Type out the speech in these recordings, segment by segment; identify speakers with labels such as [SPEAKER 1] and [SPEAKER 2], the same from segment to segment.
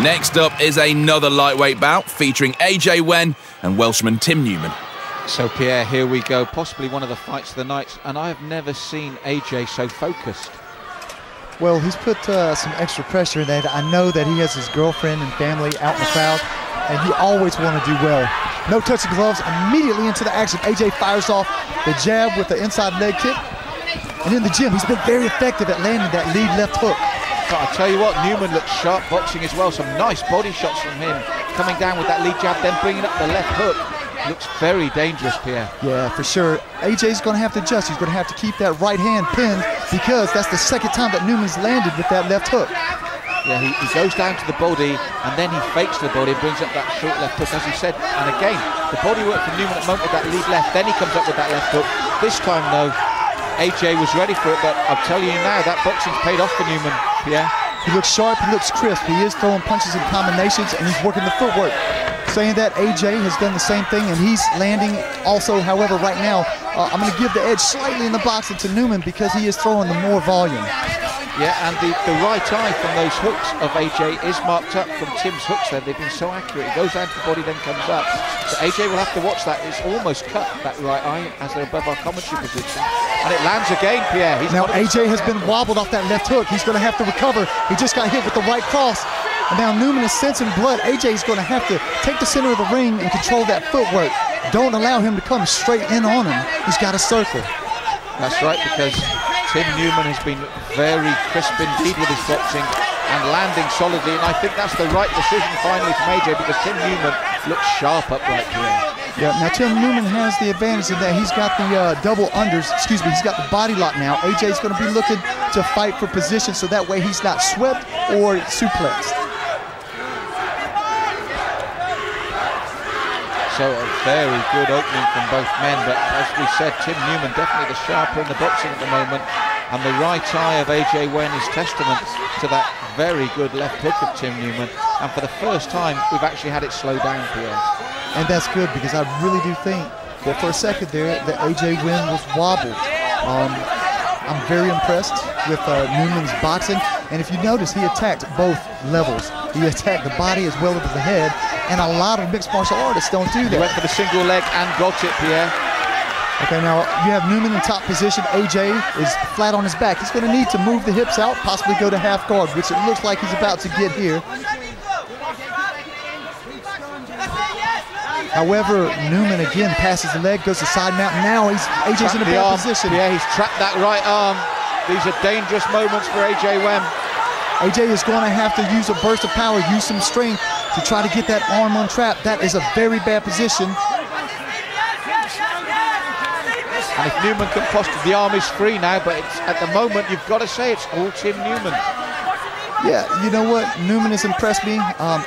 [SPEAKER 1] Next up is another lightweight bout featuring AJ Wenn and Welshman Tim Newman.
[SPEAKER 2] So Pierre, here we go, possibly one of the fights of the night, and I have never seen AJ so focused.
[SPEAKER 3] Well, he's put some extra pressure in that. I know that he has his girlfriend and family out in the crowd, and he always want to do well. No touching gloves, immediately into the action. AJ fires off the jab with the inside leg kick. And in the gym, he's been very effective at landing that lead left hook.
[SPEAKER 2] But I tell you what, Newman looks sharp boxing as well. Some nice body shots from him. Coming down with that lead jab, then bringing up the left hook. Looks very dangerous, Pierre.
[SPEAKER 3] Yeah, for sure. AJ's going to have to adjust. He's going to have to keep that right hand pinned because that's the second time that Newman's landed with that left hook.
[SPEAKER 2] Yeah, he goes down to the body and then he fakes the body and brings up that short left hook, as you said. And again, the body work from Newman at the moment with that lead left. Then he comes up with that left hook. This time, though, AJ was ready for it, but I'll tell you now, that boxing's paid off for Newman, Pierre.
[SPEAKER 3] He looks sharp, he looks crisp. He is throwing punches and combinations, and he's working the footwork. Saying that AJ has done the same thing, and he's landing also. However, right now, I'm going to give the edge slightly in the boxing to Newman because he is throwing the more volume.
[SPEAKER 2] Yeah, and the right eye from those hooks of AJ is marked up from Tim's hooks there. They've been so accurate. It goes down to the body, then comes up. So AJ will have to watch that. It's almost cut, that right eye, as they're above our commentary position. And it lands again, Pierre.
[SPEAKER 3] Now AJ has been wobbled off that left hook. He's going to have to recover. He just got hit with the right cross. And now Newman is sensing blood. AJ is going to have to take the center of the ring and control that footwork. Don't allow him to come straight in on him. He's got to circle.
[SPEAKER 2] That's right, because Tim Newman has been very crisp indeed with his boxing and landing solidly, and I think that's the right decision finally from AJ because Tim Newman looks sharp upright here.
[SPEAKER 3] Yeah, now Tim Newman has the advantage in that he's got the double unders, he's got the body lock now. AJ's going to be looking to fight for position so that way he's not swept or suplexed.
[SPEAKER 2] So a very good opening from both men, but as we said, Tim Newman definitely the sharper in the boxing at the moment, and the right eye of AJ Wenn is testament to that very good left hook of Tim Newman, and for the first time we've actually had it slow down, Pierre.
[SPEAKER 3] And that's good because I really do think that for a second there that AJ Wenn was wobbled. I'm very impressed with Newman's boxing, and if you notice, he attacked both levels. He attacked the body as well as the head, and a lot of mixed martial artists don't do that.
[SPEAKER 2] He went for the single leg and got it, Pierre.
[SPEAKER 3] Okay, now you have Newman in top position. AJ is flat on his back. He's going to need to move the hips out, possibly go to half guard, which it looks like he's about to get here. However, Newman again passes the leg, goes to side mount. Now AJ's in a bad position.
[SPEAKER 2] Yeah, he's trapped that right arm. These are dangerous moments for AJ Wenn.
[SPEAKER 3] AJ is going to have to use a burst of power, use some strength to try to get that arm on trap. That is a very bad position.
[SPEAKER 2] And if Newman can posture, the arm is free now, but it's, at the moment, you've got to say it's all Tim Newman.
[SPEAKER 3] Yeah, you know what? Newman has impressed me.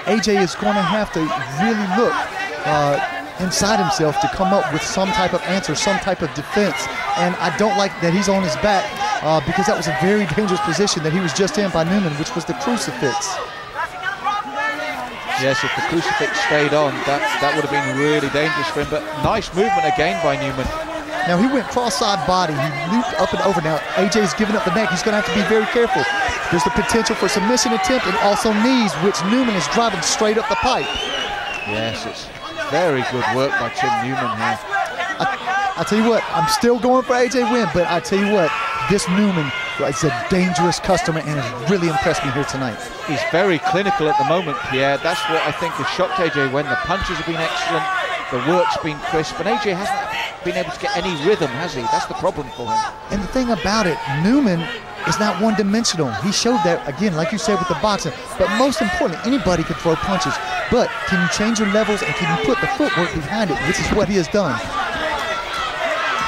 [SPEAKER 3] AJ is going to have to really look inside himself to come up with some type of answer, some type of defense. And I don't like that he's on his back because that was a very dangerous position that he was just in by Newman, which was the crucifix.
[SPEAKER 2] Yes, if the crucifix stayed on, that would have been really dangerous for him. But nice movement again by Newman.
[SPEAKER 3] Now he went cross-side body. He looped up and over. Now AJ's giving up the neck. He's going to have to be very careful. There's the potential for submission attempt and also knees, which Newman is driving straight up the pipe.
[SPEAKER 2] Yes, it's very good work by Tim Newman here.
[SPEAKER 3] I tell you what, I'm still going for AJ Wenn, but I tell you what, this Newman is a dangerous customer and has really impressed me here tonight.
[SPEAKER 2] He's very clinical at the moment, Pierre. That's what I think has shocked AJ Wenn. The punches have been excellent, the work's been crisp, and AJ hasn't been able to get any rhythm, has he? That's the problem for him.
[SPEAKER 3] And the thing about it, Newman is not one-dimensional. He showed that, again, like you said, with the boxing. But most important, anybody can throw punches. But can you change your levels and can you put the footwork behind it, which is what he has done.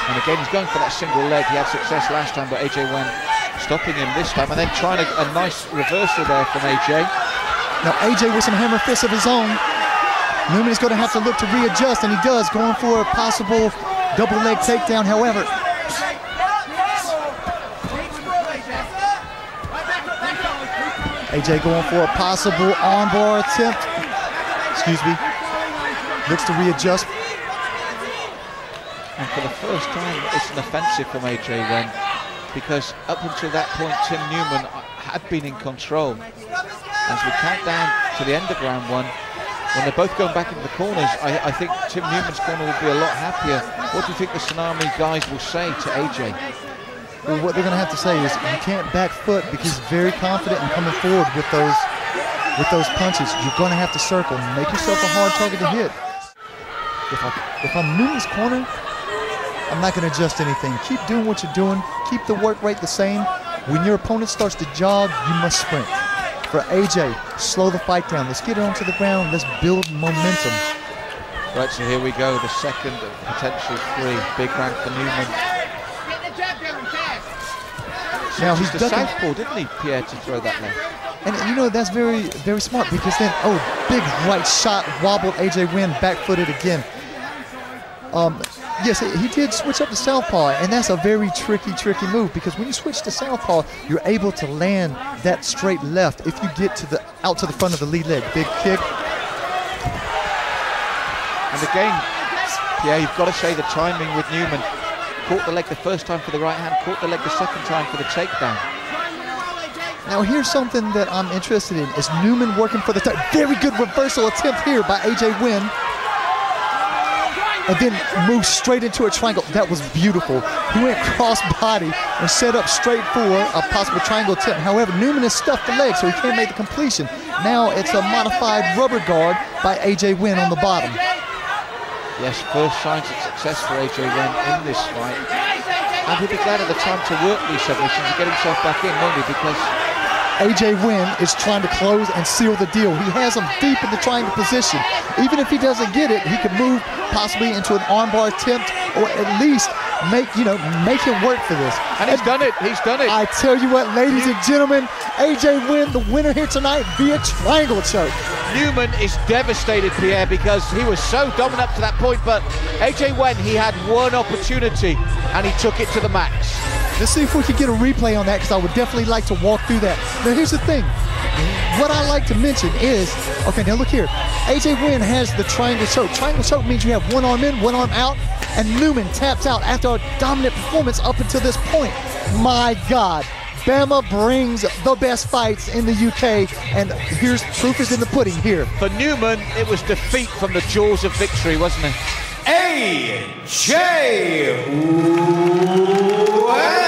[SPEAKER 2] And again, he's going for that single leg. He had success last time, but AJ Wenn stopping him this time. And then trying a nice reversal there from AJ.
[SPEAKER 3] Now AJ with some hammer fists of his own. Newman is going to have to look to readjust, and he does, going for a possible double leg takedown, however. AJ going for a possible armbar attempt. Excuse me. Looks to readjust.
[SPEAKER 2] And for the first time, it's an offensive from AJ Wenn, because up until that point, Tim Newman had been in control. As we count down to the end of round one, when they're both going back into the corners, I think Tim Newman's corner will be a lot happier. What do you think the Tsunami guys will say to AJ?
[SPEAKER 3] Well, what they're going to have to say is you can't back foot because he's very confident in coming forward with those punches. You're going to have to circle. Make yourself a hard target to hit. If I'm Newman's corner, I'm not going to adjust anything. Keep doing what you're doing. Keep the work rate the same. When your opponent starts to jog, you must sprint. For AJ, slow the fight down. Let's get it onto the ground. Let's build momentum.
[SPEAKER 2] Right, so here we go. The second of potentially three. Big round for Newman.
[SPEAKER 3] Now he's
[SPEAKER 2] the
[SPEAKER 3] ducking.
[SPEAKER 2] southpaw, didn't he, Pierre, to throw that left?
[SPEAKER 3] And you know, that's very, very smart because then, big right shot, wobbled AJ Wenn, back-footed again. Yes, he did switch up to southpaw, and that's a very tricky move because when you switch to southpaw, you're able to land that straight left if you get to out to the front of the lead leg. Big kick.
[SPEAKER 2] And again, yeah, you've got to say the timing with Newman. Caught the leg the first time for the right hand, caught the leg the second time for the takedown.
[SPEAKER 3] Now here's something that I'm interested in. Is Newman working for the very good reversal attempt here by AJ Wenn. And then moves straight into a triangle. That was beautiful. He went cross body and set up straight for a possible triangle attempt. However, Newman has stuffed the leg, so he can't make the completion. Now it's a modified rubber guard by AJ Wenn on the bottom.
[SPEAKER 2] Yes, first signs of success for AJ Wenn in this fight. And he'll be glad at the time to work these submissions and get himself back in, won't he? Because
[SPEAKER 3] AJ Wenn is trying to close and seal the deal. He has him deep in the triangle position. Even if he doesn't get it, he can move possibly into an armbar attempt, or at least make him work for this.
[SPEAKER 2] And he's done it. He's done it.
[SPEAKER 3] I tell you what, ladies and gentlemen, AJ Wenn, the winner here tonight via triangle choke.
[SPEAKER 2] Newman is devastated, Pierre, because he was so dominant up to that point, but AJ Wenn, he had one opportunity and he took it to the max.
[SPEAKER 3] Let's see if we can get a replay on that, because I would definitely like to walk through that. Now here's the thing. What I like to mention is, okay, now look here. AJ Wenn has the triangle choke. Triangle choke means you have one arm in, one arm out, and Newman taps out after a dominant performance up until this point. My God. BAMMA brings the best fights in the UK, and here's proof is in the pudding here.
[SPEAKER 2] For Newman, it was defeat from the jaws of victory, wasn't it?
[SPEAKER 1] AJ Wenn.